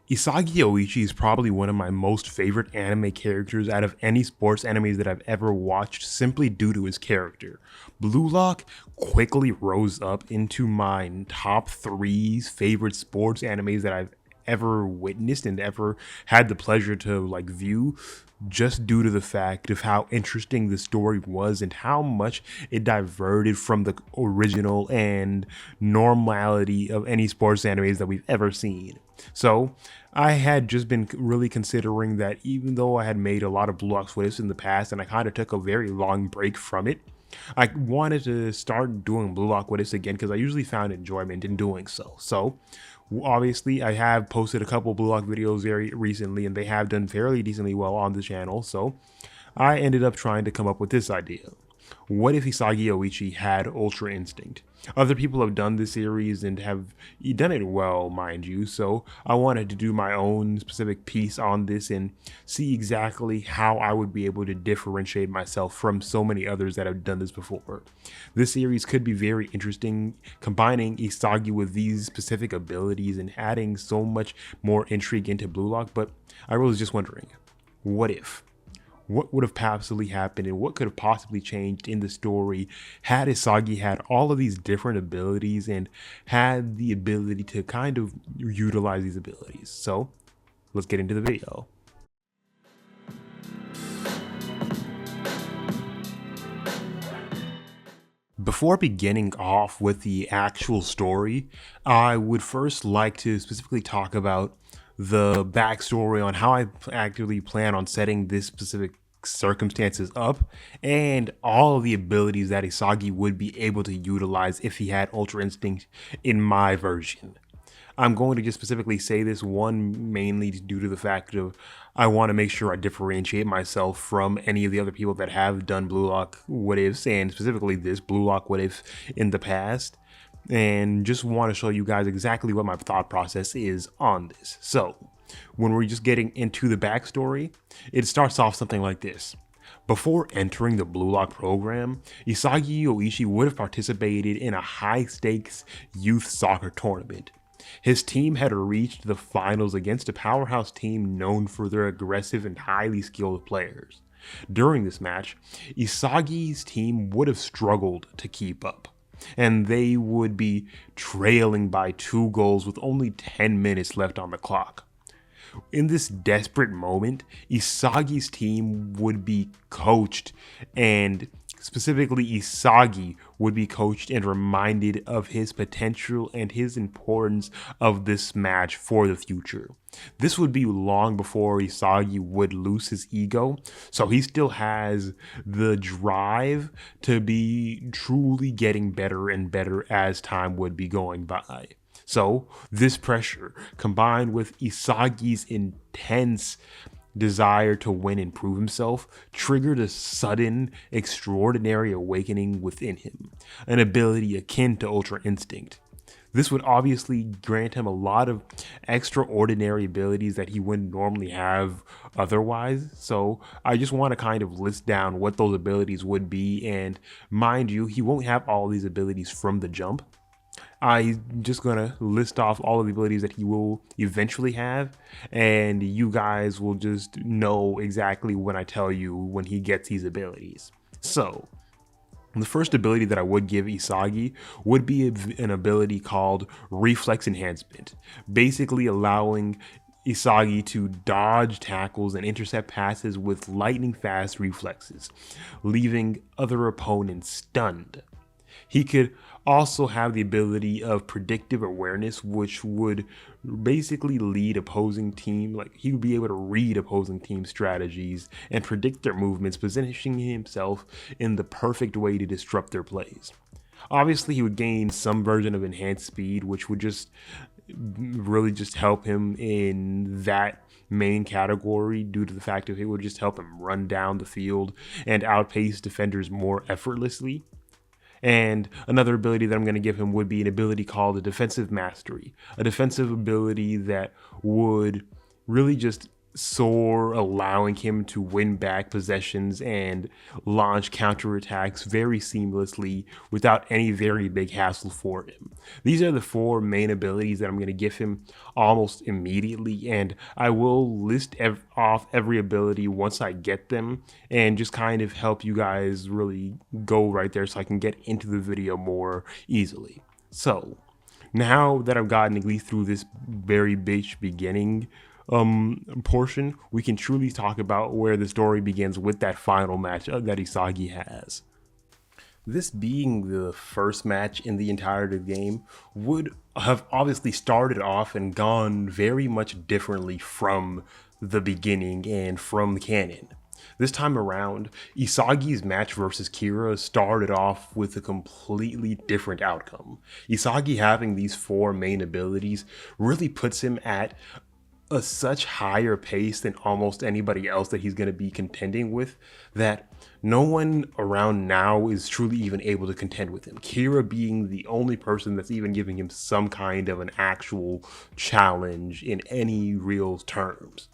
Isagi Yoichi is probably one of my most favorite anime characters out of any sports animes that I've ever watched simply due to his character. Blue Lock quickly rose up into my top three favorite sports animes that I've ever witnessed and ever had the pleasure to view, just due to the fact of how interesting the story was and how much it diverted from the original and normality of any sports animes that we've ever seen. So I had just been really considering that even though I had made a lot of Blue Ops What Ifs in the past and I kind of took a very long break from it, I wanted to start doing Blue Lock What Ifs again because I usually found enjoyment in doing so. So obviously I have posted a couple Blue Lock videos very recently and they have done fairly decently well on the channel. So I ended up trying to come up with this idea. What if Isagi Yoichi had Ultra Instinct? Other people have done this series and have done it well, mind you, so I wanted to do my own specific piece on this and see exactly how I would be able to differentiate myself from so many others that have done this before. This series could be very interesting, combining Isagi with these specific abilities and adding so much more intrigue into Blue Lock, but I was just wondering, what if? What would have possibly happened and what could have possibly changed in the story had Isagi had all of these different abilities and had the ability to kind of utilize these abilities. So let's get into the video. Before beginning off with the actual story, I would first like to specifically talk about the backstory on how I actually plan on setting this specific circumstances up and all of the abilities that Isagi would be able to utilize if he had Ultra Instinct in my version. I'm going to just specifically say this one mainly due to the fact of I want to make sure I differentiate myself from any of the other people that have done Blue Lock What Ifs and specifically this Blue Lock What If in the past, and just want to show you guys exactly what my thought process is on this. So when we're just getting into the backstory, it starts off something like this. Before entering the Blue Lock program, Isagi Yoichi would have participated in a high-stakes youth soccer tournament. His team had reached the finals against a powerhouse team known for their aggressive and highly skilled players. During this match, Isagi's team would have struggled to keep up, and they would be trailing by 2 goals with only 10 minutes left on the clock. In this desperate moment, Isagi's team would be coached, and specifically Isagi would be coached and reminded of his potential and his importance of this match for the future. This would be long before Isagi would lose his ego, so he still has the drive to be truly getting better and better as time would be going by. So this pressure, combined with Isagi's intense desire to win and prove himself, triggered a sudden, extraordinary awakening within him, an ability akin to Ultra Instinct. This would obviously grant him a lot of extraordinary abilities that he wouldn't normally have otherwise. So I just want to kind of list down what those abilities would be, and mind you, he won't have all these abilities from the jump. I'm just going to list off all of the abilities that he will eventually have, and you guys will just know exactly when I tell you when he gets these abilities. So the first ability that I would give Isagi would be an ability called Reflex Enhancement, basically allowing Isagi to dodge tackles and intercept passes with lightning fast reflexes, leaving other opponents stunned. He could also have the ability of predictive awareness, which would basically lead opposing team, he would be able to read opposing team strategies and predict their movements, positioning himself in the perfect way to disrupt their plays. Obviously, he would gain some version of enhanced speed, which would just really just help him in that main category due to the fact that it would just help him run down the field and outpace defenders more effortlessly. And another ability that I'm going to give him would be an ability called a Defensive Mastery, a defensive ability that would really just Soar allowing him to win back possessions and launch counterattacks very seamlessly without any very big hassle for him. These are the four main abilities that I'm going to give him almost immediately, and I will list off every ability once I get them and just kind of help you guys really go right there so I can get into the video more easily. So, now that I've gotten at least through this very bitch beginning portion, we can truly talk about where the story begins with that final match that Isagi has. This being the first match in the entirety of the game would have obviously started off and gone very much differently from the beginning and from the canon. This time around, Isagi's match versus Kira started off with a completely different outcome. Isagi having these four main abilities really puts him at a such higher pace than almost anybody else that he's going to be contending with that no one around now is truly even able to contend with him. Kira being the only person that's even giving him some kind of an actual challenge in any real terms.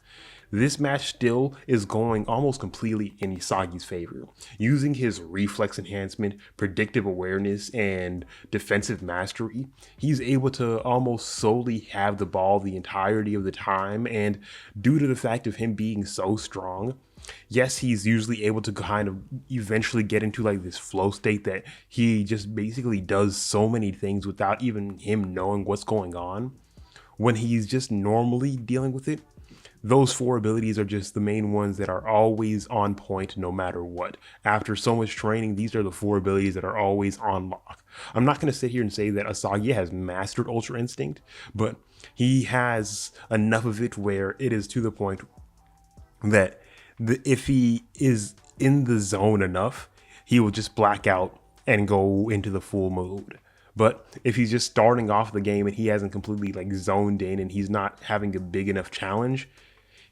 This match still is going almost completely in Isagi's favor. Using his reflex enhancement, predictive awareness, and defensive mastery, he's able to almost solely have the ball the entirety of the time, and due to the fact of him being so strong, yes, he's usually able to kind of eventually get into like this flow state that he just basically does so many things without even him knowing what's going on. When he's just normally dealing with it, those four abilities are just the main ones that are always on point no matter what. After so much training, these are the four abilities that are always on lock. I'm not going to sit here and say that Isagi has mastered Ultra Instinct, but he has enough of it where it is to the point that if he is in the zone enough, he will just black out and go into the full mode. But if he's just starting off the game and he hasn't completely like zoned in and he's not having a big enough challenge,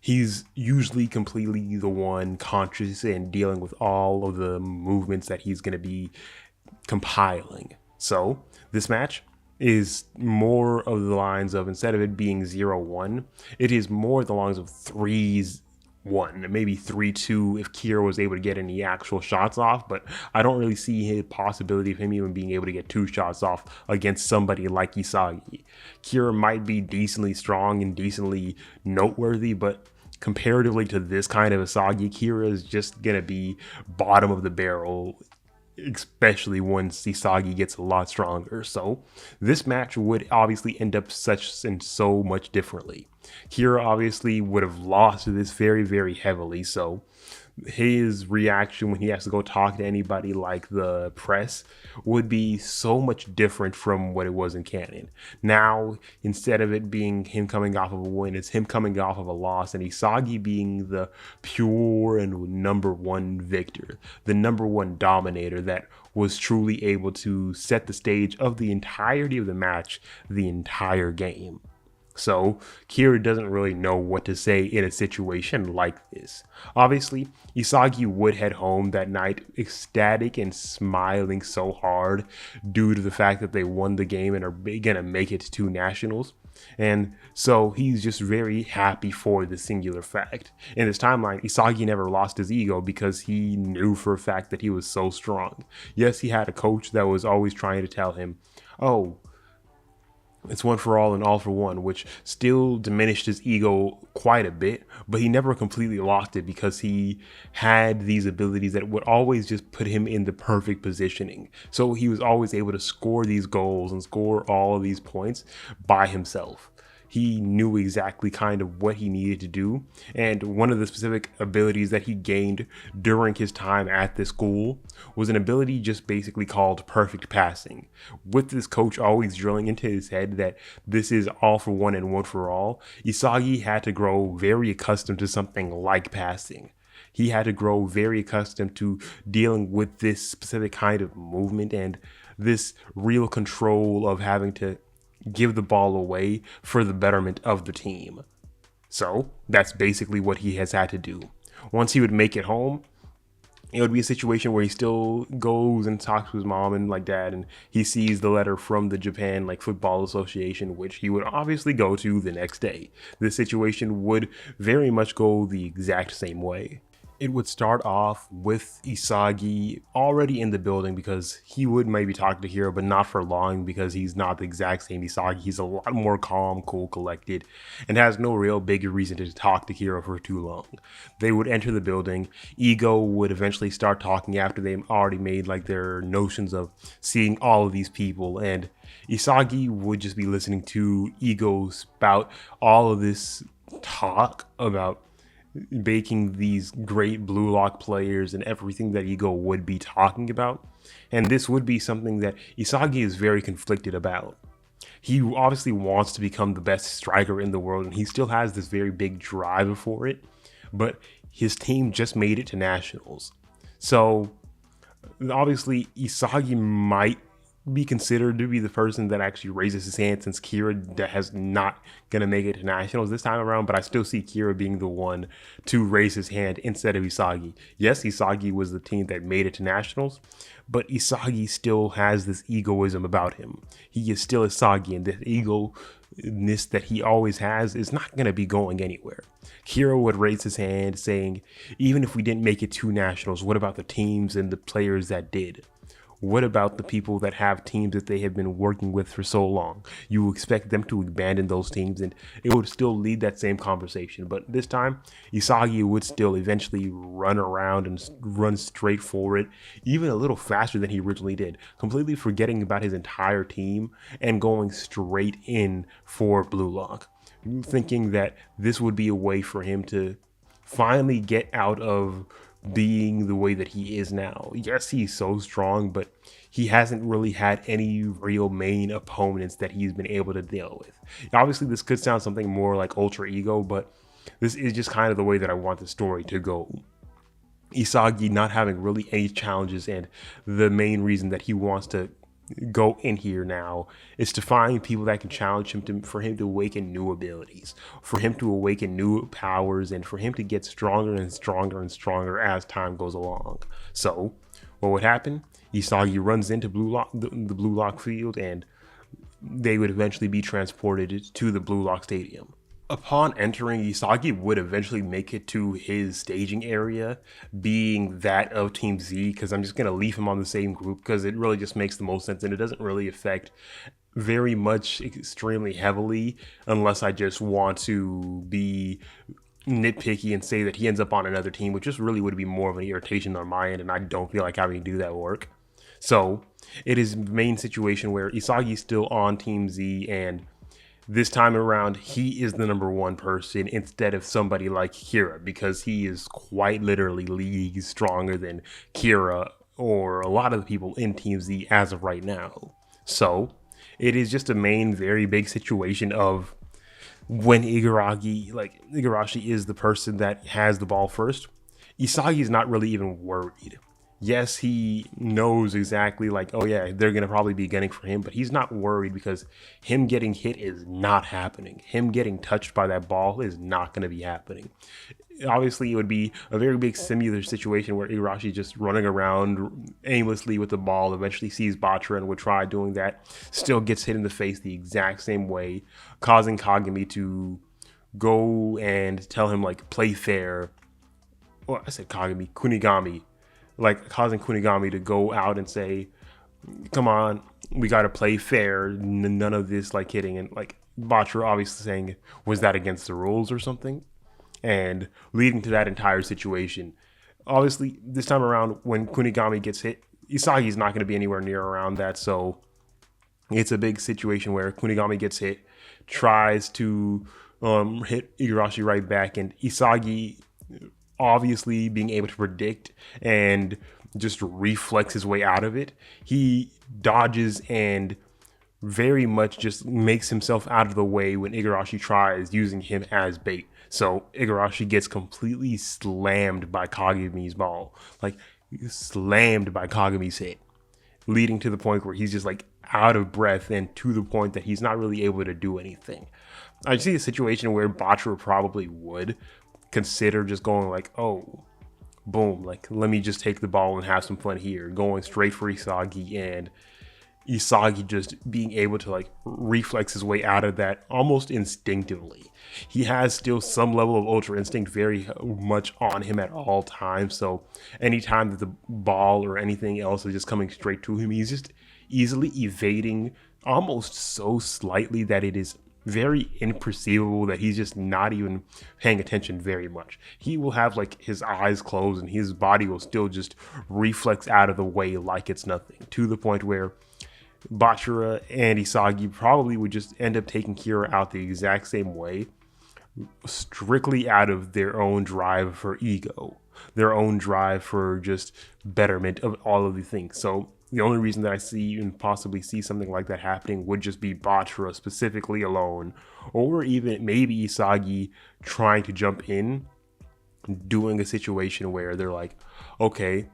he's usually completely the one conscious and dealing with all of the movements that he's going to be compiling. So this match is more of the lines of, instead of it being 0-1, it is more the lines of 3-1, maybe 3-2 if Kira was able to get any actual shots off, but I don't really see a possibility of him even being able to get 2 shots off against somebody like Isagi. Kira might be decently strong and decently noteworthy, but comparatively to this kind of Isagi, Kira is just gonna be bottom of the barrel, especially once Isagi gets a lot stronger. So this match would obviously end up such and so much differently. Kira obviously would have lost this very, very heavily, so his reaction when he has to go talk to anybody like the press would be so much different from what it was in canon. Now, instead of it being him coming off of a win, it's him coming off of a loss, and Isagi being the pure and number one victor, the number one dominator that was truly able to set the stage of the entirety of the match, the entire game. So Kira doesn't really know what to say in a situation like this. Obviously, Isagi would head home that night ecstatic and smiling so hard due to the fact that they won the game and are gonna make it to nationals. And so he's just very happy for the singular fact. In this timeline, Isagi never lost his ego because he knew for a fact that he was so strong. Yes, he had a coach that was always trying to tell him, oh, it's one for all and all for one, which still diminished his ego quite a bit, but he never completely lost it because he had these abilities that would always just put him in the perfect positioning. So he was always able to score these goals and score all of these points by himself. He knew exactly kind of what he needed to do. And one of the specific abilities that he gained during his time at this school was an ability just basically called perfect passing. With this coach always drilling into his head that this is all for one and one for all, Isagi had to grow very accustomed to something like passing. He had to grow very accustomed to dealing with this specific kind of movement and this real control of having to give the ball away for the betterment of the team. So that's basically what he has had to do. Once he would make it home, it would be a situation where he still goes and talks to his mom and like dad, and he sees the letter from the Japan like football association, which he would obviously go to the next day. This situation would very much go the exact same way. It would start off with Isagi already in the building because he would maybe talk to Hiro, but not for long because he's not the exact same Isagi. He's a lot more calm, cool, collected, and has no real big reason to talk to Hiro for too long. They would enter the building. Ego would eventually start talking after they already made like their notions of seeing all of these people, and Isagi would just be listening to Ego spout all of this talk about baking these great blue lock players and everything that Ego would be talking about. And this would be something that Isagi is very conflicted about. He obviously wants to become the best striker in the world, and he still has this very big drive for it, but his team just made it to nationals. So obviously Isagi might be considered to be the person that actually raises his hand, since Kira has not gonna make it to nationals this time around, but I still see Kira being the one to raise his hand instead of Isagi. Yes, Isagi was the team that made it to nationals, but Isagi still has this egoism about him. He is still Isagi, and this ego-ness that he always has is not gonna be going anywhere. Kira would raise his hand saying, even if we didn't make it to nationals, what about the teams and the players that did? What about the people that have teams that they have been working with for so long? You expect them to abandon those teams, and it would still lead that same conversation. But this time, Isagi would still eventually run around and run straight for it, even a little faster than he originally did, completely forgetting about his entire team and going straight in for Blue Lock, thinking that this would be a way for him to finally get out of being the way that he is now. Yes, he's so strong, but he hasn't really had any real main opponents that he's been able to deal with. Obviously, this could sound something more like Ultra Ego, but this is just kind of the way that I want the story to go. Isagi not having really any challenges, and the main reason that he wants to go in here now is to find people that can challenge him, for him to awaken new abilities, for him to awaken new powers, and for him to get stronger and stronger and stronger as time goes along. So what would happen? Isagi runs into the Blue Lock field, and they would eventually be transported to the Blue Lock Stadium. Upon entering, Isagi would eventually make it to his staging area, being that of Team Z, because I'm just going to leave him on the same group because it really just makes the most sense, and it doesn't really affect very much extremely heavily unless I just want to be nitpicky and say that he ends up on another team, which just really would be more of an irritation on my end, and I don't feel like having to do that work. So it is the main situation where Isagi's still on Team Z, and this time around, he is the number one person instead of somebody like Kira, because he is quite literally leagues stronger than Kira or a lot of the people in Team Z as of right now. So it is just a main very big situation of when Igarashi is the person that has the ball first, Isagi is not really even worried. Yes, he knows exactly like, oh yeah, they're going to probably be gunning for him, but he's not worried because him getting hit is not happening. Him getting touched by that ball is not going to be happening. Obviously, it would be a very big similar situation where Igarashi just running around aimlessly with the ball, eventually sees Batra and would try doing that, still gets hit in the face the exact same way, causing Kagami to go and tell him like, play fair. Well, I said Kagami, Kunigami. Like causing Kunigami to go out and say, come on, we got to play fair. None of this like hitting. And like Batra obviously saying, was that against the rules or something? And leading to that entire situation. Obviously, this time around, when Kunigami gets hit, Isagi's not going to be anywhere near around that. So it's a big situation where Kunigami gets hit, tries to hit Igarashi right back, and Isagi obviously being able to predict and just reflex his way out of it, he dodges and very much just makes himself out of the way when Igarashi tries using him as bait. So Igarashi gets completely slammed by Kagami's ball, like slammed by Kagami's hit, leading to the point where he's just like out of breath and to the point that he's not really able to do anything. I see a situation where Batra probably would consider just going like, oh, boom, like let me just take the ball and have some fun here, going straight for Isagi, and Isagi just being able to like reflex his way out of that almost instinctively. He has still some level of ultra instinct very much on him at all times. So anytime that the ball or anything else is just coming straight to him, he's just easily evading almost so slightly that it is very imperceivable, that he's just not even paying attention very much. He will have like his eyes closed and his body will still just reflex out of the way like it's nothing, to the point where Bachira and Isagi probably would just end up taking Kira out the exact same way, strictly out of their own drive for ego, their own drive for just betterment of all of the things. So the only reason that I see and possibly see something like that happening would just be Bachira specifically alone, or even maybe Isagi trying to jump in, doing a situation where they're like, okay,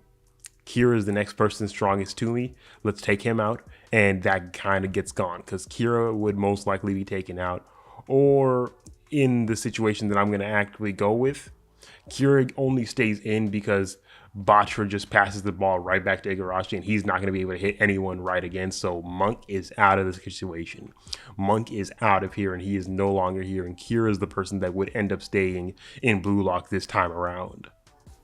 Kira is the next person strongest to me. Let's take him out. And that kind of gets gone because Kira would most likely be taken out. Or in the situation that I'm going to actively go with, Kira only stays in because Bachira just passes the ball right back to Igarashi and he's not going to be able to hit anyone right again. So Monk is out of the situation. Monk is out of here and he is no longer here. And Kira is the person that would end up staying in Blue Lock this time around.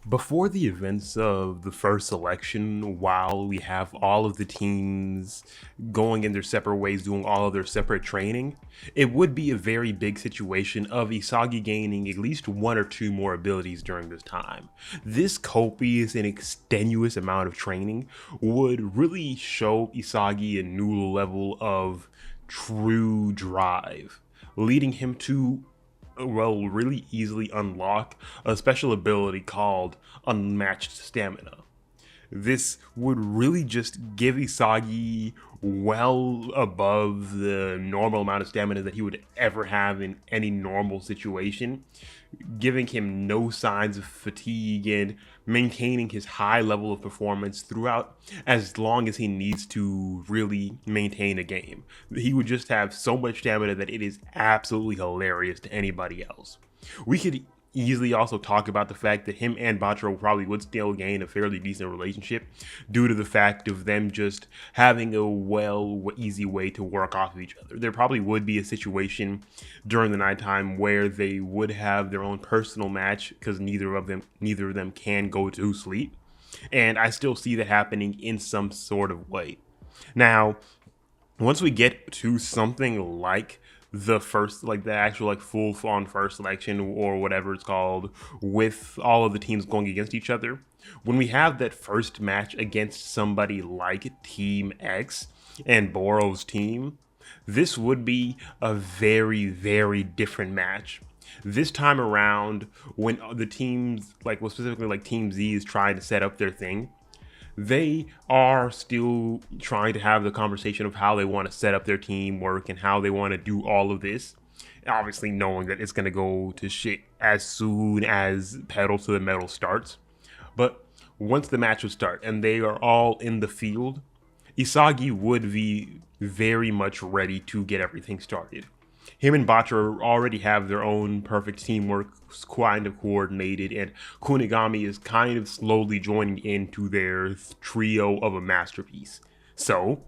Before the events of the first election, while we have all of the teams going in their separate ways, doing all of their separate training, it would be a very big situation of Isagi gaining at least one or two more abilities during this time. This copious and extenuous amount of training would really show Isagi a new level of true drive, leading him to really easily unlock a special ability called Unmatched Stamina. This would really just give Isagi well above the normal amount of stamina that he would ever have in any normal situation, giving him no signs of fatigue and maintaining his high level of performance throughout as long as he needs to really maintain a game. He would just have so much stamina that it is absolutely hilarious to anybody else. We could easily also talk about the fact that him and Bachira probably would still gain a fairly decent relationship due to the fact of them just having a easy way to work off of each other. There probably would be a situation during the nighttime where they would have their own personal match because neither of them can go to sleep. And I still see that happening in some sort of way. Now, once we get to something like the first, like the actual like full on first selection or whatever it's called, with all of the teams going against each other, when we have that first match against somebody like Team X and Boro's team, this would be a very, very different match. This time around, when the teams, like, well, specifically like Team Z is trying to set up their thing, they are still trying to have the conversation of how they want to set up their teamwork and how they want to do all of this. Obviously, knowing that it's going to go to shit as soon as Pedal to the Metal starts. But once the match would start and they are all in the field, Isagi would be very much ready to get everything started. Him and Bachira already have their own perfect teamwork, kind of coordinated, and Kunigami is kind of slowly joining into their trio of a masterpiece. So,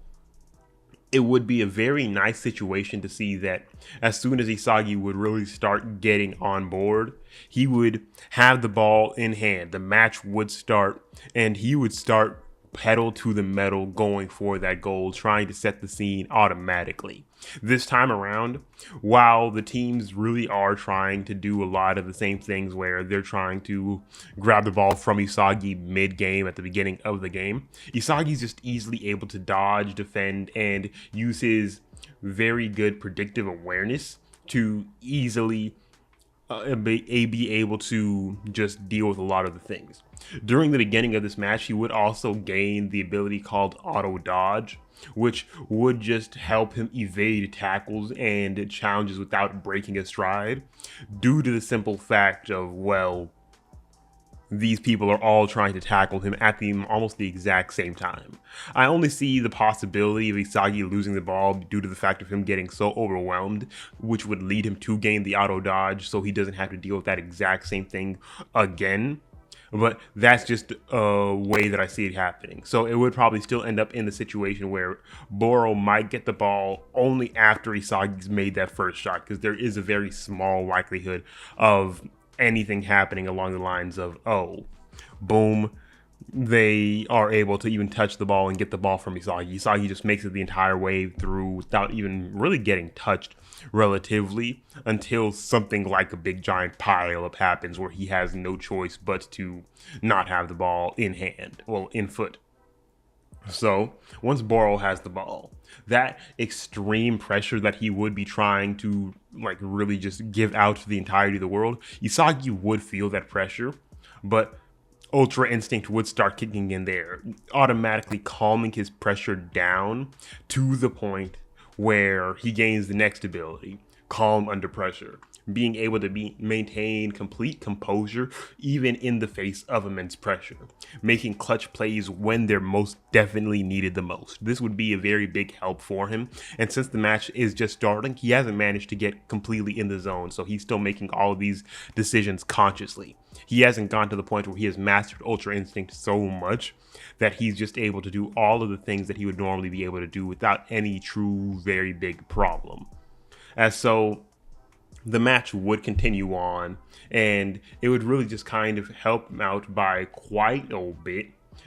it would be a very nice situation to see that as soon as Isagi would really start getting on board, he would have the ball in hand, the match would start, and he would start pedal to the metal going for that goal, trying to set the scene automatically. This time around, while the teams really are trying to do a lot of the same things where they're trying to grab the ball from Isagi mid-game at the beginning of the game, Isagi's just easily able to dodge, defend, and use his very good predictive awareness to easily be able to just deal with a lot of the things. During the beginning of this match, he would also gain the ability called Auto Dodge, which would just help him evade tackles and challenges without breaking a stride, due to the simple fact of, well, these people are all trying to tackle him at almost the exact same time. I only see the possibility of Isagi losing the ball due to the fact of him getting so overwhelmed, which would lead him to gain the auto dodge so he doesn't have to deal with that exact same thing again. But that's just a way that I see it happening. So it would probably still end up in the situation where Boro might get the ball only after Isagi's made that first shot, because there is a very small likelihood of anything happening along the lines of, oh, boom, they are able to even touch the ball and get the ball from Isagi. Isagi just makes it the entire way through without even really getting touched relatively, until something like a big giant pile up happens where he has no choice but to not have the ball in hand, well, in foot. So once Boro has the ball, that extreme pressure that he would be trying to like really just give out to the entirety of the world, Isagi would feel that pressure, but Ultra Instinct would start kicking in there, automatically calming his pressure down to the point where he gains the next ability, Calm Under Pressure, being able to maintain complete composure even in the face of immense pressure, making clutch plays when they're most definitely needed the most. This would be a very big help for him, and since the match is just starting, he hasn't managed to get completely in the zone, so he's still making all of these decisions consciously. He hasn't gone to the point where he has mastered Ultra Instinct so much that he's just able to do all of the things that he would normally be able to do without any true very big problem. As so, the match would continue on, and it would really just kind of help him out by quite a bit,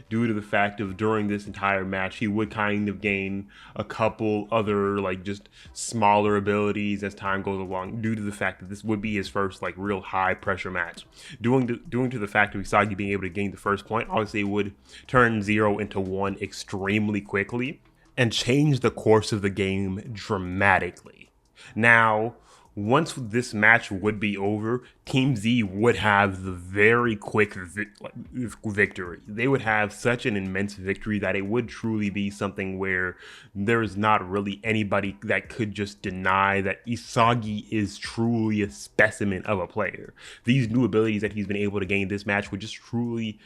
due to the fact of during this entire match he would kind of gain a couple other like just smaller abilities as time goes along, due to the fact that this would be his first like real high pressure match. Doing to the fact of Isagi being able to gain the first point, obviously it would turn 0 into 1 extremely quickly and change the course of the game dramatically. Now, once this match would be over, Team Z would have the very quick victory. They would have such an immense victory that it would truly be something where there's not really anybody that could just deny that Isagi is truly a specimen of a player. These new abilities that he's been able to gain this match would just truly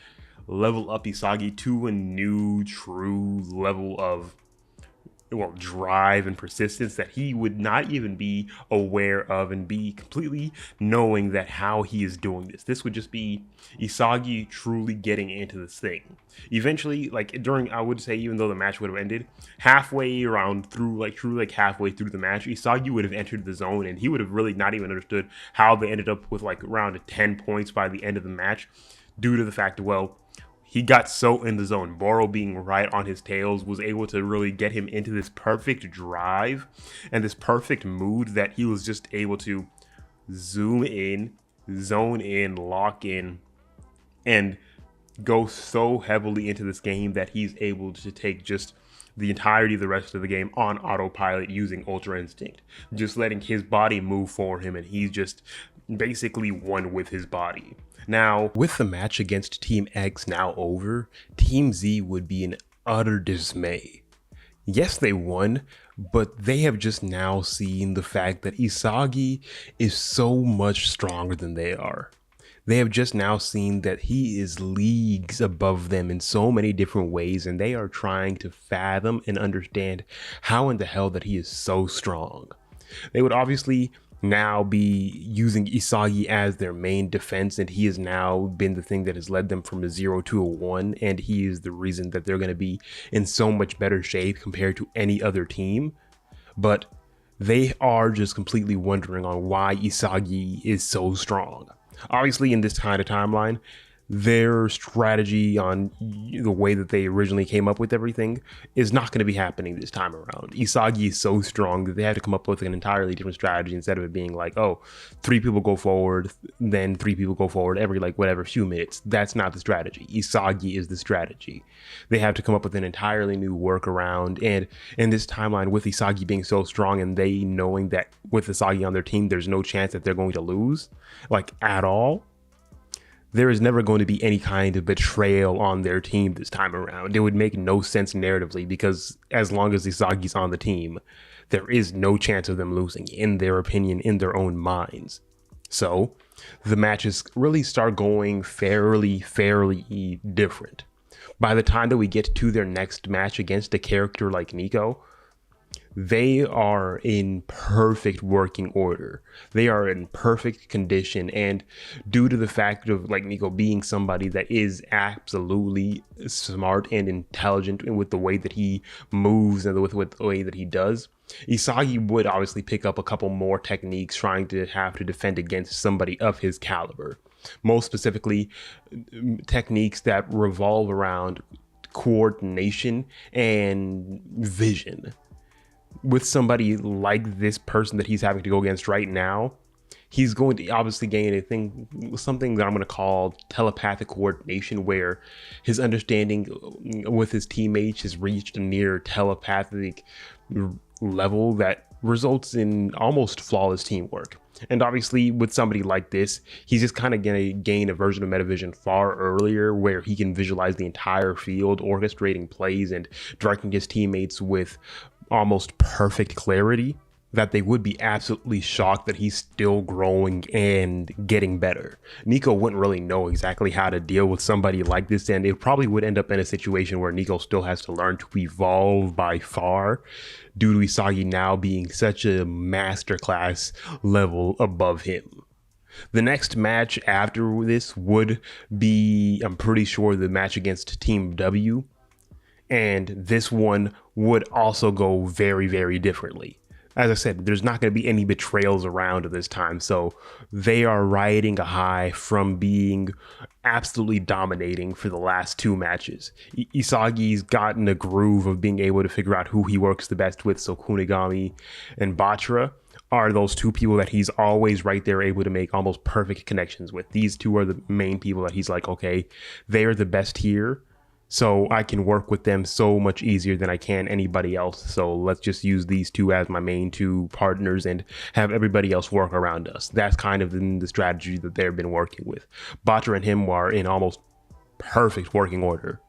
level up Isagi to a new true level of drive and persistence that he would not even be aware of, and be completely knowing that how he is doing this. This would just be Isagi truly getting into this thing. Eventually, I would say, even though the match would have ended, halfway halfway through the match, Isagi would have entered the zone, and he would have really not even understood how they ended up with around 10 points by the end of the match, due to the fact that, he got so in the zone. Boro being right on his tails was able to really get him into this perfect drive and this perfect mood that he was just able to zoom in, zone in, lock in, and go so heavily into this game that he's able to take just the entirety of the rest of the game on autopilot using Ultra Instinct, just letting his body move for him, and he's just basically one with his body. Now, with the match against Team X now over, Team Z would be in utter dismay. Yes, they won, but they have just now seen the fact that Isagi is so much stronger than they are. They have just now seen that he is leagues above them in so many different ways, and they are trying to fathom and understand how in the hell that he is so strong. They would obviously now be using Isagi as their main defense, and he has now been the thing that has led them from a 0 to a 1, and he is the reason that they're going to be in so much better shape compared to any other team. But they are just completely wondering on why Isagi is so strong. Obviously, in this kind of timeline, their strategy on the way that they originally came up with everything is not going to be happening this time around. Isagi is so strong that they had to come up with an entirely different strategy, instead of it being like, 3 people go forward, then 3 people go forward every few minutes. That's not the strategy. Isagi is the strategy. They have to come up with an entirely new workaround, and in this timeline, with Isagi being so strong and they knowing that with Isagi on their team, there's no chance that they're going to lose, at all, there is never going to be any kind of betrayal on their team this time around. It would make no sense narratively, because as long as Isagi's on the team, there is no chance of them losing, in their opinion, in their own minds. So the matches really start going fairly different. By the time that we get to their next match against a character like Nico, they are in perfect working order. They are in perfect condition. And due to the fact of like Nico being somebody that is absolutely smart and intelligent with the way that he moves and with the way that he does, Isagi would obviously pick up a couple more techniques trying to have to defend against somebody of his caliber. Most specifically, techniques that revolve around coordination and vision. With somebody like this person that he's having to go against right now, he's going to obviously gain something that I'm going to call telepathic coordination, where his understanding with his teammates has reached a near telepathic level that results in almost flawless teamwork. And obviously with somebody like this, he's just kind of going to gain a version of Metavision far earlier, where he can visualize the entire field, orchestrating plays and directing his teammates with almost perfect clarity, that they would be absolutely shocked that he's still growing and getting better. Nico wouldn't really know exactly how to deal with somebody like this, and it probably would end up in a situation where Nico still has to learn to evolve by far, due to Isagi now being such a masterclass level above him. The next match after this would be, I'm pretty sure, the match against Team W. And this one would also go very, very differently. As I said, there's not going to be any betrayals around this time. So they are riding a high from being absolutely dominating for the last two matches. Isagi's gotten a groove of being able to figure out who he works the best with. So Kunigami and Batra are those two people that he's always right there able to make almost perfect connections with. These two are the main people that he's like, okay, they are the best here, so I can work with them so much easier than I can anybody else. So let's just use these two as my main two partners and have everybody else work around us. That's kind of the strategy that they've been working with. Batra and him are in almost perfect working order.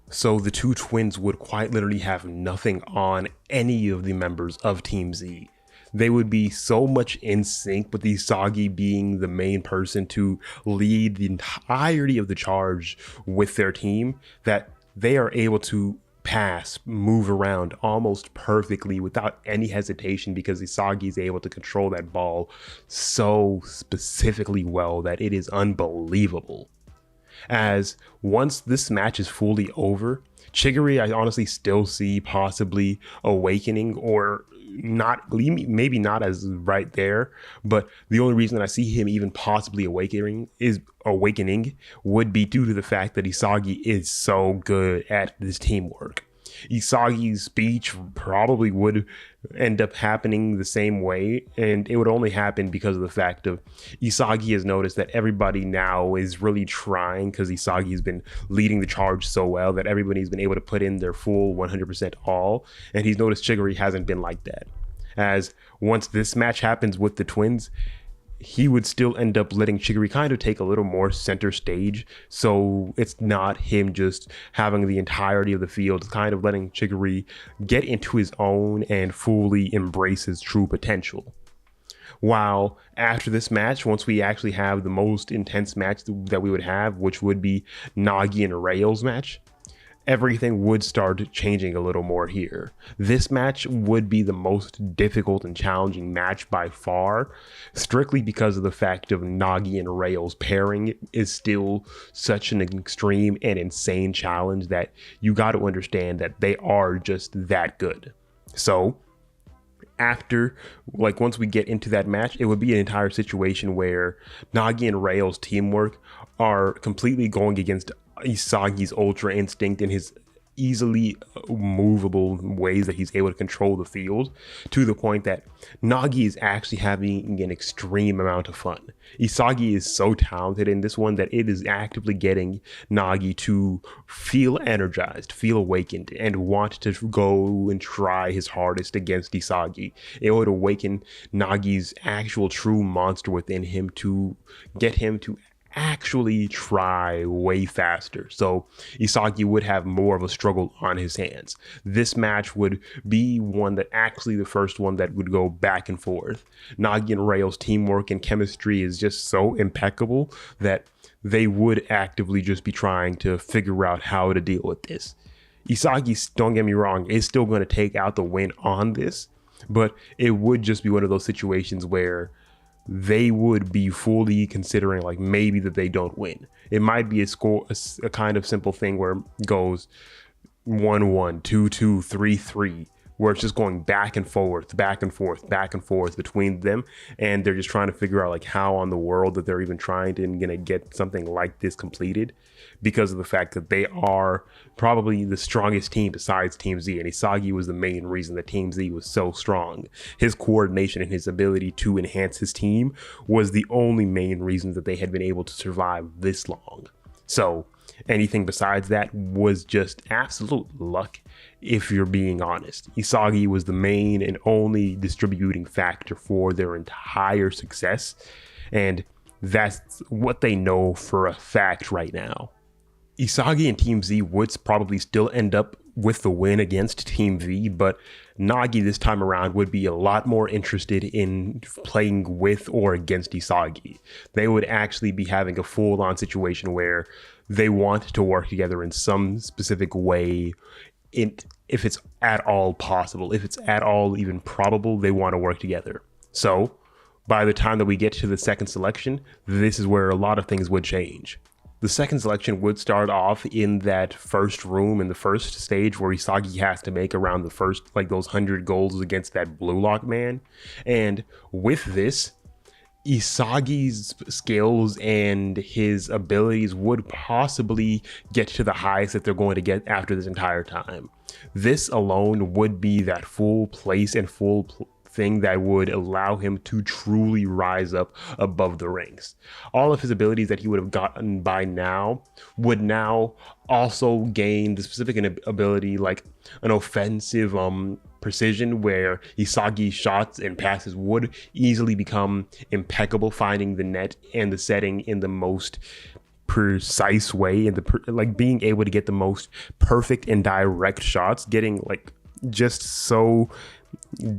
So the two twins would quite literally have nothing on any of the members of Team Z. They would be so much in sync with Isagi being the main person to lead the entirety of the charge with their team, that they are able to pass, move around almost perfectly without any hesitation, because Isagi is able to control that ball so specifically well that it is unbelievable. As once this match is fully over, Chigiri I honestly still see possibly awakening, or not, maybe not as right there, but the only reason I see him even possibly awakening would be due to the fact that Isagi is so good at this teamwork. Isagi's speech probably would end up happening the same way, and it would only happen because of the fact of Isagi has noticed that everybody now is really trying, because Isagi has been leading the charge so well that everybody's been able to put in their full 100% all, and he's noticed Chigiri hasn't been like that. As once this match happens with the twins, he would still end up letting Chigiri kind of take a little more center stage. So it's not him just having the entirety of the field, it's kind of letting Chigiri get into his own and fully embrace his true potential. While after this match, once we actually have the most intense match that we would have, which would be Nagi and Rail's match, everything would start changing a little more here. This match would be the most difficult and challenging match by far, strictly because of the fact of Nagi and Rail's pairing is still such an extreme and insane challenge that you got to understand that they are just that good. So after, like, once we get into that match, it would be an entire situation where Nagi and Rail's teamwork are completely going against Isagi's ultra instinct and his easily movable ways that he's able to control the field, to the point that Nagi is actually having an extreme amount of fun. Isagi is so talented in this one that it is actively getting Nagi to feel energized, feel awakened, and want to go and try his hardest against Isagi. It would awaken Nagi's actual true monster within him to get him to actually try way faster. So Isagi would have more of a struggle on his hands. This match would be one that actually the first one that would go back and forth. Nagi and Rail's teamwork and chemistry is just so impeccable that they would actively just be trying to figure out how to deal with this. Isagi, don't get me wrong, is still going to take out the win on this, but it would just be one of those situations where they would be fully considering like maybe that they don't win. It might be a kind of simple thing where it goes 1-1, 2-2, 3-3, where it's just going back and forth, back and forth, back and forth between them, and they're just trying to figure out like how on the world that they're even trying to gonna get something like this completed, because of the fact that they are probably the strongest team besides Team Z, and Isagi was the main reason that Team Z was so strong. His coordination and his ability to enhance his team was the only main reason that they had been able to survive this long. So anything besides that was just absolute luck, if you're being honest. Isagi was the main and only distributing factor for their entire success, and that's what they know for a fact right now. Isagi and Team Z would probably still end up with the win against Team V, but Nagi this time around would be a lot more interested in playing with or against Isagi. They would actually be having a full-on situation where they want to work together in some specific way. If it's at all possible, if it's at all even probable, they want to work together. So by the time that we get to the second selection, this is where a lot of things would change. The second selection would start off in that first room in the first stage where Isagi has to make around the first, like those 100 goals against that blue lock man. And with this, Isagi's skills and his abilities would possibly get to the highest that they're going to get after this entire time. This alone would be that full place and thing that would allow him to truly rise up above the ranks. All of his abilities that he would have gotten by now would now also gain the specific ability like an offensive precision, where Isagi's shots and passes would easily become impeccable, finding the net and the setting in the most precise way, and like being able to get the most perfect and direct shots, getting like just so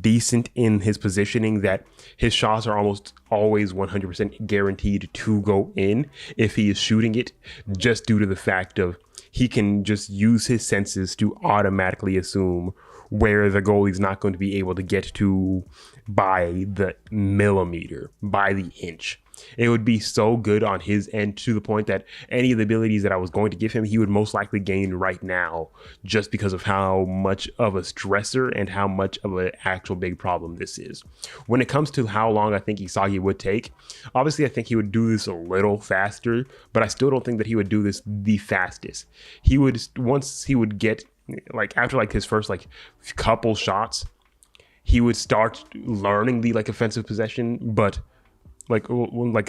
decent in his positioning that his shots are almost always 100% guaranteed to go in if he is shooting it, just due to the fact of he can just use his senses to automatically assume where the goalie's not going to be able to get to by the millimeter, by the inch. It would be so good on his end, to the point that any of the abilities that I was going to give him, he would most likely gain right now, just because of how much of a stressor and how much of an actual big problem this is. When it comes to how long I think Isagi would take, obviously I think he would do this a little faster, but I still don't think that he would do this the fastest. He would, once he would get, like after like his first like couple shots, he would start learning the like offensive possession, but like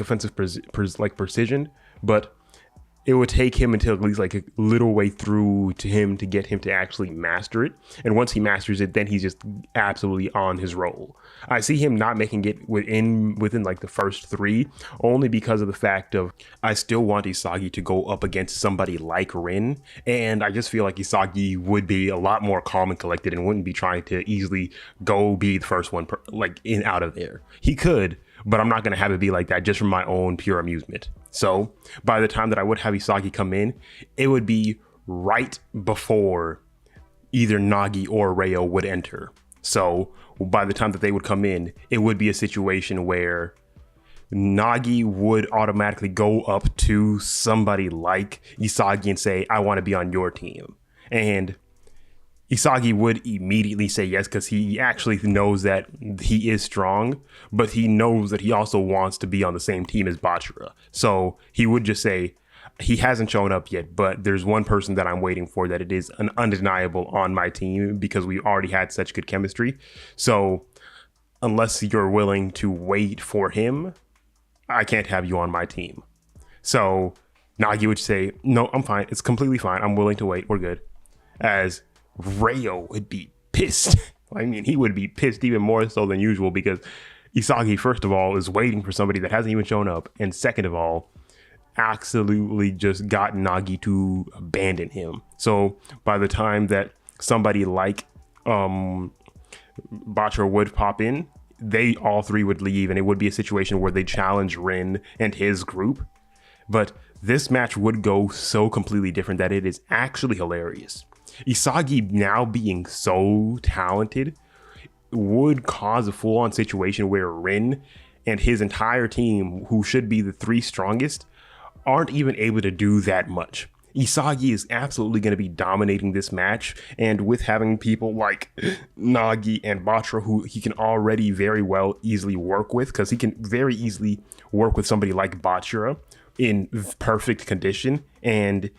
offensive precision, but it would take him until at least like a little way through to him to get him to actually master it. And once he masters it, then he's just absolutely on his roll. I see him not making it within like the first three, only because of the fact of I still want Isagi to go up against somebody like Rin, and I just feel like Isagi would be a lot more calm and collected and wouldn't be trying to easily go be the first one out of there. He could, but I'm not going to have it be like that just for my own pure amusement. So by the time that I would have Isagi come in, it would be right before either Nagi or Reo would enter. So by the time that they would come in, it would be a situation where Nagi would automatically go up to somebody like Isagi and say, I want to be on your team. And Isagi would immediately say yes, because he actually knows that he is strong, but he knows that he also wants to be on the same team as Bachira. So he would just say, he hasn't shown up yet, but there's one person that I'm waiting for that it is an undeniable on my team, because we already had such good chemistry. So unless you're willing to wait for him, I can't have you on my team. So Nagi would say, no, I'm fine. It's completely fine. I'm willing to wait. We're good. As Reo would be pissed. I mean, he would be pissed even more so than usual, because Isagi, first of all, is waiting for somebody that hasn't even shown up, and second of all, absolutely just got Nagi to abandon him. So by the time that somebody like Bachira would pop in, they all three would leave, and it would be a situation where they challenge Rin and his group. But this match would go so completely different that it is actually hilarious. Isagi now being so talented would cause a full-on situation where Rin and his entire team, who should be the three strongest, aren't even able to do that much. Isagi is absolutely going to be dominating this match, and with having people like Nagi and Batra, who he can already very well easily work with, because he can very easily work with somebody like Batra in perfect condition, and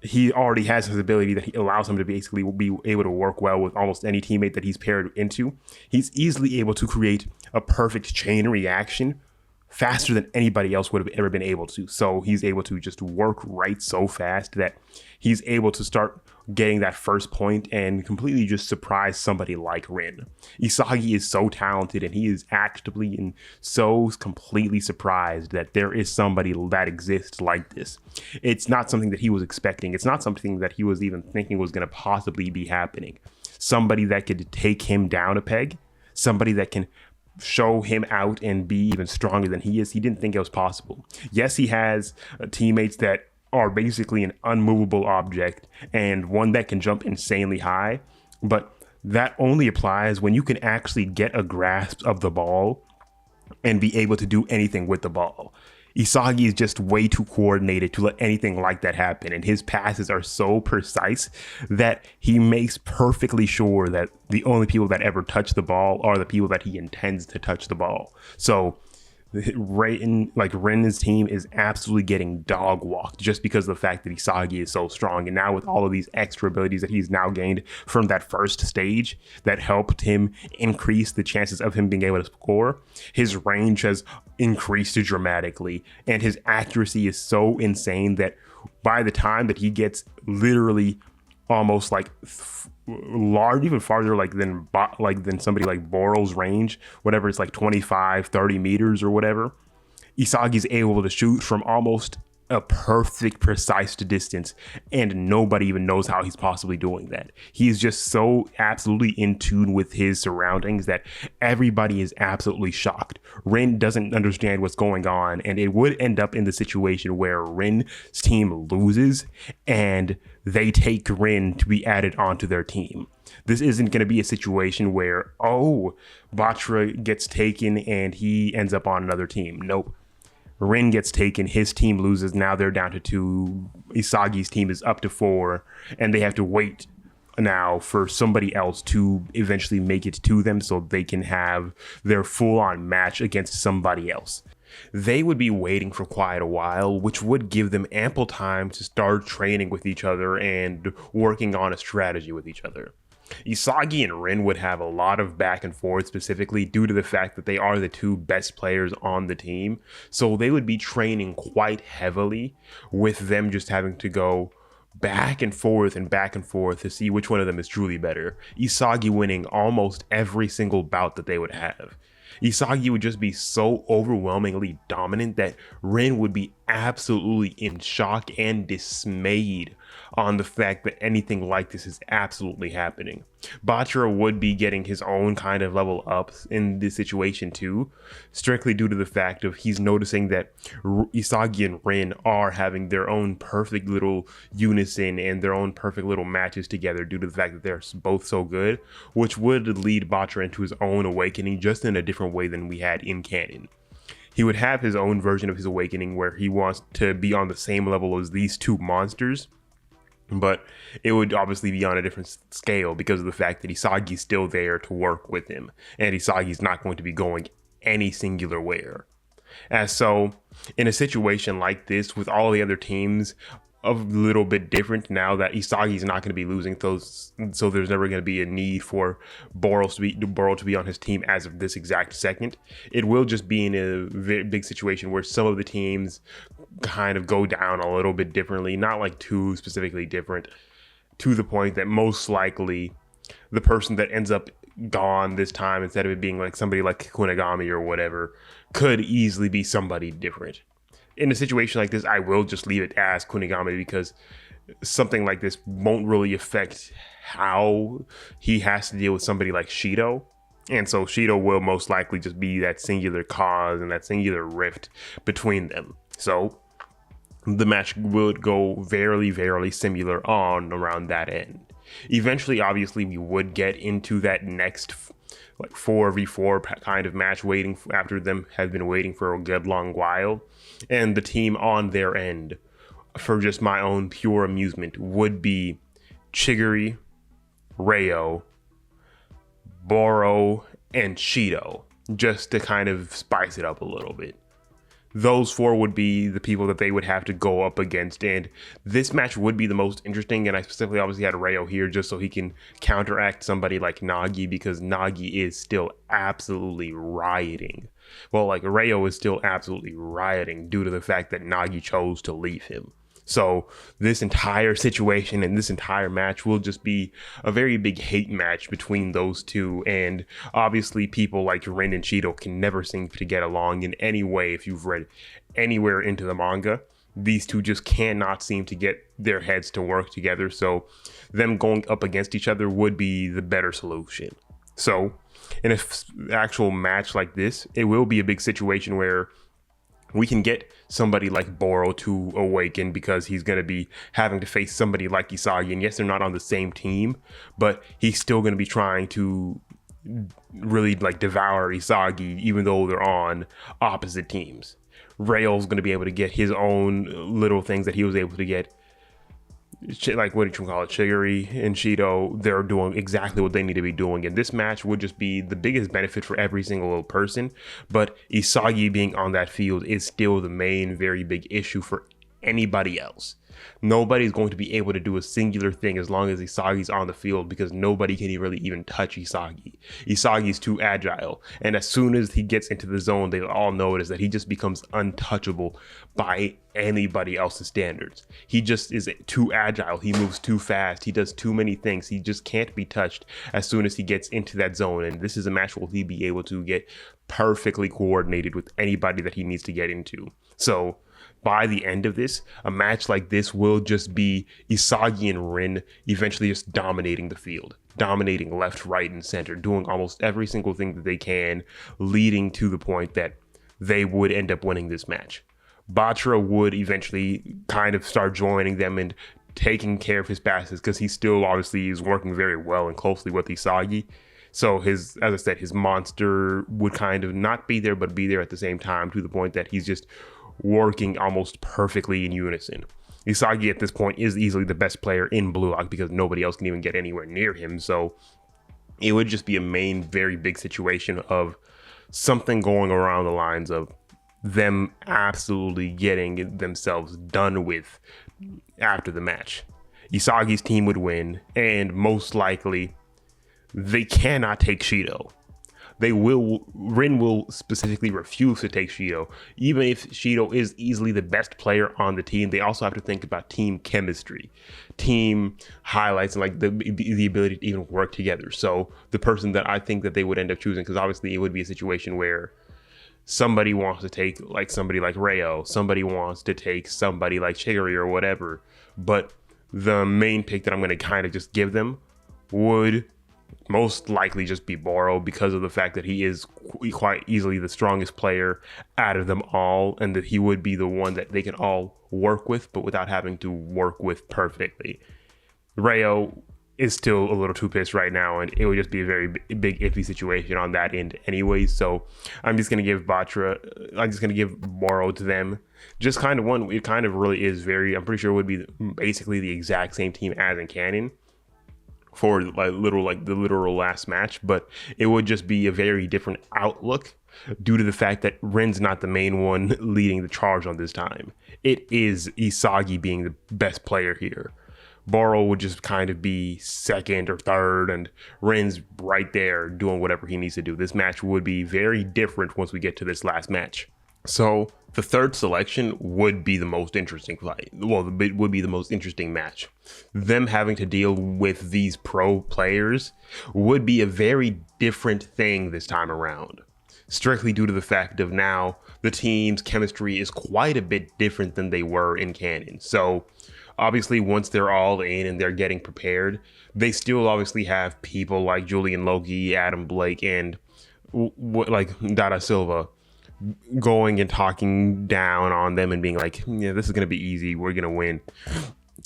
he already has his ability that he allows him to basically be able to work well with almost any teammate that he's paired into. He's easily able to create a perfect chain reaction faster than anybody else would have ever been able to. So he's able to just work right so fast that he's able to start getting that first point and completely just surprise somebody like Rin. Isagi is so talented, and he is actively and so completely surprised that there is somebody that exists like this. It's not something that he was expecting. It's not something that he was even thinking was going to possibly be happening. Somebody that could take him down a peg, somebody that can show him out and be even stronger than he is. He didn't think it was possible. Yes, he has teammates that are basically an unmovable object and one that can jump insanely high, but that only applies when you can actually get a grasp of the ball and be able to do anything with the ball. Isagi is just way too coordinated to let anything like that happen, and his passes are so precise that he makes perfectly sure that the only people that ever touch the ball are the people that he intends to touch the ball. So Ren's team is absolutely getting dog walked just because of the fact that Isagi is so strong. And now with all of these extra abilities that he's now gained from that first stage that helped him increase the chances of him being able to score, his range has increased dramatically, and his accuracy is so insane that by the time that he gets literally almost like large, even farther than somebody like Boral's range, whatever, it's like 25, 30 meters or whatever, Isagi's able to shoot from almost a perfect, precise distance, and nobody even knows how he's possibly doing that. He's just so absolutely in tune with his surroundings that everybody is absolutely shocked. Rin doesn't understand what's going on, and it would end up in the situation where Rin's team loses and they take Rin to be added onto their team. This isn't going to be a situation where, oh, Batra gets taken and he ends up on another team. Nope. Rin gets taken, his team loses, now they're down to 2, Isagi's team is up to 4, and they have to wait now for somebody else to eventually make it to them so they can have their full-on match against somebody else. They would be waiting for quite a while, which would give them ample time to start training with each other and working on a strategy with each other. Isagi and Rin would have a lot of back and forth, specifically due to the fact that they are the two best players on the team. So they would be training quite heavily, with them just having to go back and forth to see which one of them is truly better. Isagi winning almost every single bout that they would have. Isagi would just be so overwhelmingly dominant that Rin would be absolutely in shock and dismayed on the fact that anything like this is absolutely happening. Batra would be getting his own kind of level up in this situation too, strictly due to the fact of he's noticing that Isagi and Rin are having their own perfect little unison and their own perfect little matches together due to the fact that they're both so good, which would lead Batra into his own awakening just in a different way than we had in canon. He would have his own version of his awakening where he wants to be on the same level as these two monsters, but it would obviously be on a different scale because of the fact that Isagi's still there to work with him, and Isagi's not going to be going any singular where. And so, in a situation like this, with all the other teams a little bit different now that Isagi's not going to be losing those, so there's never going to be a need for Boral to be on his team as of this exact second. It will just be in a very big situation where some of the teams kind of go down a little bit differently, not like too specifically different, to the point that most likely the person that ends up gone this time, instead of it being like somebody like Kunigami or whatever, could easily be somebody different. In a situation like this, I will just leave it as Kunigami because something like this won't really affect how he has to deal with somebody like Shido. And so Shido will most likely just be that singular cause and that singular rift between them. So the match would go very, very similar on around that end. Eventually, obviously, we would get into that next like 4v4 kind of match waiting after them have been waiting for a good long while. And the team on their end, for just my own pure amusement, would be Chigiri, Rayo, Boro, and Shido, just to kind of spice it up a little bit. Those four would be the people that they would have to go up against, and this match would be the most interesting. And I specifically obviously had Rayo here just so he can counteract somebody like Nagi, because Nagi is still absolutely rioting. Well, like, Rayo is still absolutely rioting due to the fact that Nagi chose to leave him. So this entire situation and this entire match will just be a very big hate match between those two. And obviously people like Rin and Shido can never seem to get along in any way. If you've read anywhere into the manga, these two just cannot seem to get their heads to work together. So them going up against each other would be the better solution. So in an actual match like this, it will be a big situation where we can get somebody like Boro to awaken, because he's going to be having to face somebody like Isagi. And yes, they're not on the same team, but he's still going to be trying to really like devour Isagi, even though they're on opposite teams. Rail's going to be able to get his own little things that he was able to get. Like, what did you call it? Chigiri and Shido, they're doing exactly what they need to be doing. And this match would just be the biggest benefit for every single little person. But Isagi being on that field is still the main, very big issue for anybody else. Nobody's going to be able to do a singular thing as long as Isagi's on the field, because nobody can really even touch Isagi. Isagi's too agile, and as soon as he gets into the zone, they all notice that he just becomes untouchable by anybody else's standards. He just is too agile, he moves too fast, he does too many things. He just can't be touched as soon as he gets into that zone, and this is a match where he'll be able to get perfectly coordinated with anybody that he needs to get into. So by the end of this, a match like this will just be Isagi and Rin eventually just dominating the field, dominating left, right, and center, doing almost every single thing that they can, leading to the point that they would end up winning this match. Batra would eventually kind of start joining them and taking care of his passes, because he still obviously is working very well and closely with Isagi. So as I said, his monster would kind of not be there, but be there at the same time, to the point that he's just working almost perfectly in unison. Isagi at this point is easily the best player in Blue Lock, because nobody else can even get anywhere near him. So it would just be a main, very big situation of something going around the lines of them absolutely getting themselves done with after the match. Isagi's team would win, and most likely they cannot take Shido. Rin will specifically refuse to take Shido. Even if Shido is easily the best player on the team, they also have to think about team chemistry, team highlights, and like the ability to even work together. So the person that I think that they would end up choosing, because obviously it would be a situation where somebody wants to take like somebody like Rayo, somebody wants to take somebody like Chigiri or whatever, but the main pick that I'm going to kind of just give them would most likely just be Boro, because of the fact that he is quite easily the strongest player out of them all, and that he would be the one that they can all work with, but without having to work with perfectly. Rayo is still a little too pissed right now, and it would just be a very big iffy situation on that end anyways. So I'm just going to give Boro to them. Just kind of one, it kind of really is very, I'm pretty sure it would be basically the exact same team as in canon for the literal last match, but it would just be a very different outlook due to the fact that Rin's not the main one leading the charge on this time. It is Isagi being the best player here. Boro would just kind of be second or third, and Rin's right there doing whatever he needs to do. This match would be very different once we get to this last match. So the third selection would be the most interesting fight. Well, it would be the most interesting match. Them having to deal with these pro players would be a very different thing this time around, strictly due to the fact of now the team's chemistry is quite a bit different than they were in canon. So obviously once they're all in and they're getting prepared, they still obviously have people like Julian Loki, Adam Blake, and like Dada Silva going and talking down on them and being like, yeah, this is going to be easy, we're going to win.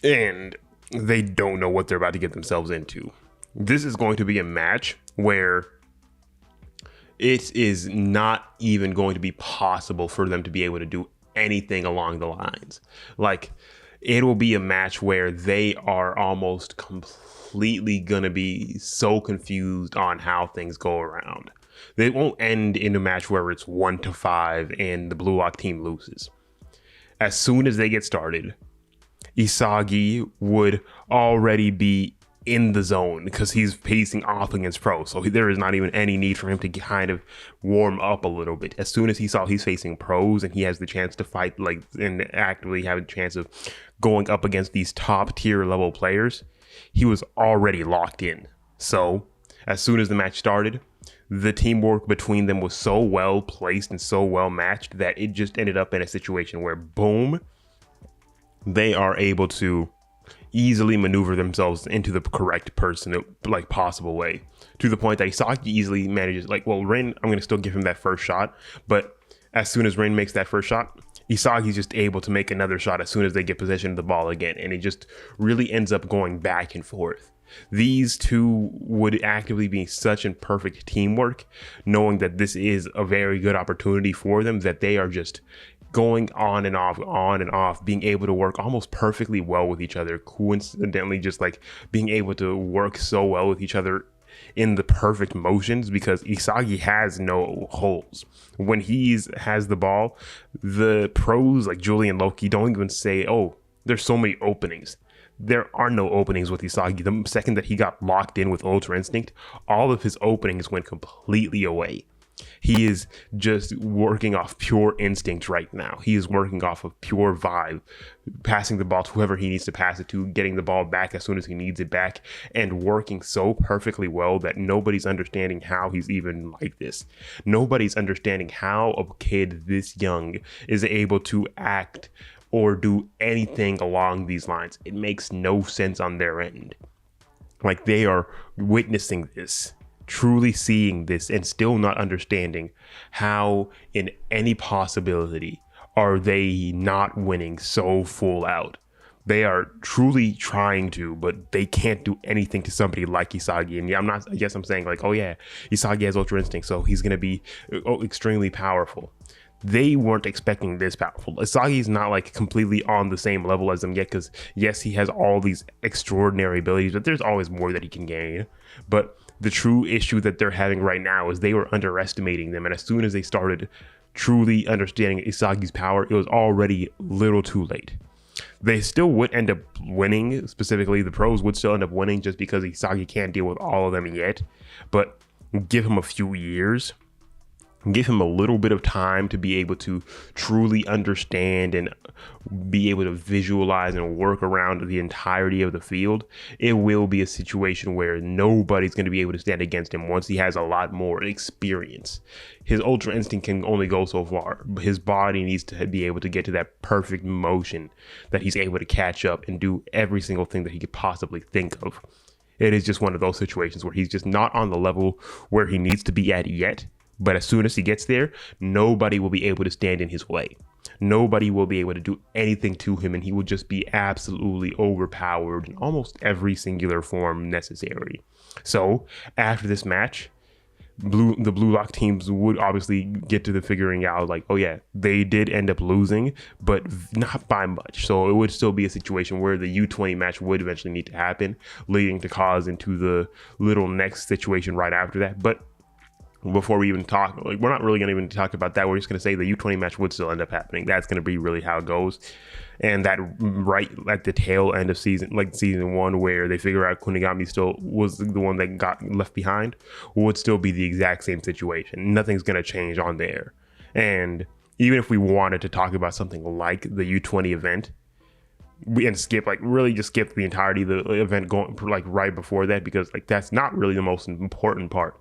And they don't know what they're about to get themselves into. This is going to be a match where it is not even going to be possible for them to be able to do anything along the lines. Like, it will be a match where they are almost completely going to be so confused on how things go around. They won't end in a match where it's 1-5 and the Blue Lock team loses. As soon as they get started, Isagi would already be in the zone because he's facing off against pros. So there is not even any need for him to kind of warm up a little bit. As soon as he saw he's facing pros and he has the chance to fight, like, and actively have a chance of going up against these top tier level players, he was already locked in. So as soon as the match started, the teamwork between them was so well placed and so well matched that it just ended up in a situation where, boom, they are able to easily maneuver themselves into the correct person, like, possible way, to the point that Isagi easily manages, like, well, Rin, I'm going to still give him that first shot, but as soon as Rin makes that first shot, Isagi's just able to make another shot as soon as they get possession of the ball again, and it just really ends up going back and forth. These two would actively be such a perfect teamwork, knowing that this is a very good opportunity for them, that they are just going on and off, being able to work almost perfectly well with each other, coincidentally just like being able to work so well with each other in the perfect motions, because Isagi has no holes. When he has the ball, the pros like Julie and Loki don't even say, oh, there's so many openings. There are no openings with Isagi. The second that he got locked in with Ultra Instinct, all of his openings went completely away. He is just working off pure instinct right now. He is working off of pure vibe, passing the ball to whoever he needs to pass it to, getting the ball back as soon as he needs it back, and working so perfectly well that nobody's understanding how he's even like this. Nobody's understanding how a kid this young is able to act or do anything along these lines. It makes no sense on their end. Like, they are witnessing this, truly seeing this, and still not understanding how in any possibility are they not winning so full out. They are truly trying to, but they can't do anything to somebody like Isagi. And yeah, I guess I'm saying like, oh yeah, Isagi has Ultra Instinct, so he's going to be extremely powerful. They weren't expecting this powerful. Isagi's not like completely on the same level as them yet, because yes, he has all these extraordinary abilities, but there's always more that he can gain. But the true issue that they're having right now is they were underestimating them, and as soon as they started truly understanding Isagi's power, it was already a little too late. They still would end up winning, specifically the pros would still end up winning just because Isagi can't deal with all of them yet, but give him a few years. Give him a little bit of time to be able to truly understand and be able to visualize and work around the entirety of the field. It will be a situation where nobody's going to be able to stand against him once he has a lot more experience. His Ultra Instinct can only go so far, but his body needs to be able to get to that perfect motion that he's able to catch up and do every single thing that he could possibly think of. It is just one of those situations where he's just not on the level where he needs to be at yet. But as soon as he gets there, nobody will be able to stand in his way. Nobody will be able to do anything to him, and he will just be absolutely overpowered in almost every singular form necessary. So after this match, the Blue Lock teams would obviously get to the figuring out like, oh yeah, they did end up losing, but not by much. So it would still be a situation where the U20 match would eventually need to happen, leading to cause into the little next situation right after that. But before we even talk, like, we're not really going to even talk about that. We're just going to say the U20 match would still end up happening. That's going to be really how it goes. And that right at the tail end of season 1, where they figure out Kunigami still was the one that got left behind, would still be the exact same situation. Nothing's going to change on there. And even if we wanted to talk about something like the U20 event, and skip the entirety of the event going like right before that, because like that's not really the most important part.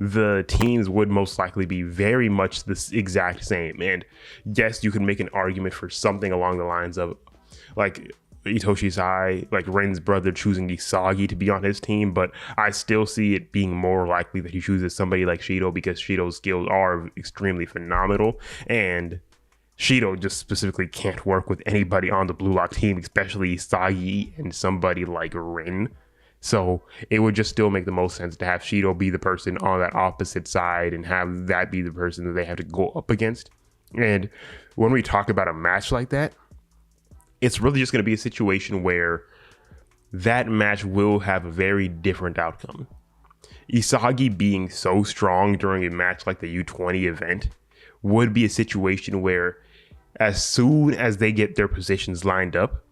The teams would most likely be very much the exact same, and yes, you can make an argument for something along the lines of like Itoshi Sai, like Ren's brother, choosing Isagi to be on his team, but I still see it being more likely that he chooses somebody like Shido, because Shido's skills are extremely phenomenal, and Shido just specifically can't work with anybody on the Blue Lock team, especially Isagi and somebody like Ren. So it would just still make the most sense to have Shido be the person on that opposite side and have that be the person that they have to go up against. And when we talk about a match like that, it's really just going to be a situation where that match will have a very different outcome. Isagi being so strong during a match like the U20 event would be a situation where as soon as they get their positions lined up,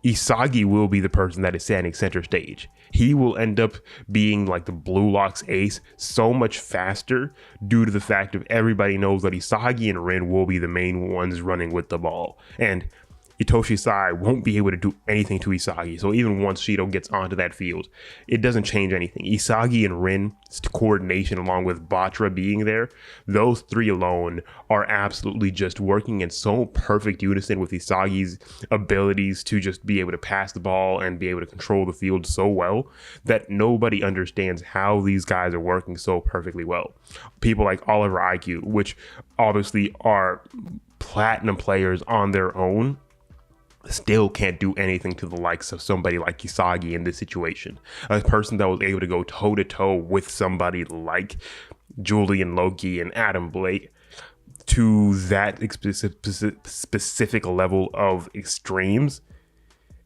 Isagi will be the person that is standing center stage. He will end up being like the Blue Lock's ace so much faster due to the fact of everybody knows that Isagi and Rin will be the main ones running with the ball. And Itoshi Sai won't be able to do anything to Isagi. So even once Shido gets onto that field, it doesn't change anything. Isagi and Rin's coordination, along with Batra being there, those three alone are absolutely just working in so perfect unison with Isagi's abilities to just be able to pass the ball and be able to control the field so well that nobody understands how these guys are working so perfectly well. People like Oliver IQ, which obviously are platinum players on their own, still can't do anything to the likes of somebody like Isagi in this situation. A person that was able to go toe to toe with somebody like Julian Loki and Adam Blake to that specific level of extremes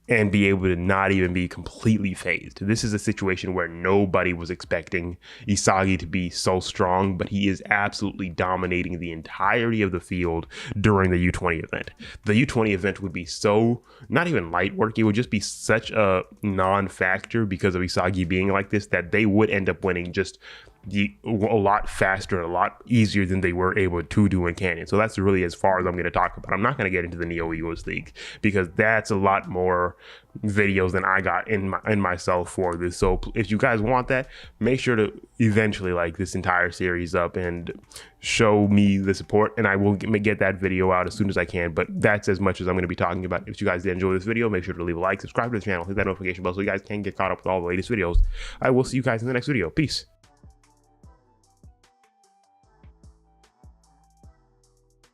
and be able to not even be completely phased. This is a situation where nobody was expecting Isagi to be so strong, but he is absolutely dominating the entirety of the field during the U20 event. The U20 event would be so, not even light work, it would just be such a non-factor because of Isagi being like this that they would end up winning just a lot faster and a lot easier than they were able to do in Canyon. So that's really as far as I'm going to talk about. I'm not going to get into the Neo Egos League because that's a lot more videos than I got in myself for this. So if you guys want that, make sure to eventually like this entire series up and show me the support, and I will get that video out as soon as I can. But that's as much as I'm going to be talking about. If you guys did enjoy this video, make sure to leave a like, subscribe to the channel, hit that notification bell so you guys can get caught up with all the latest videos. I will see you guys in the next video. Peace.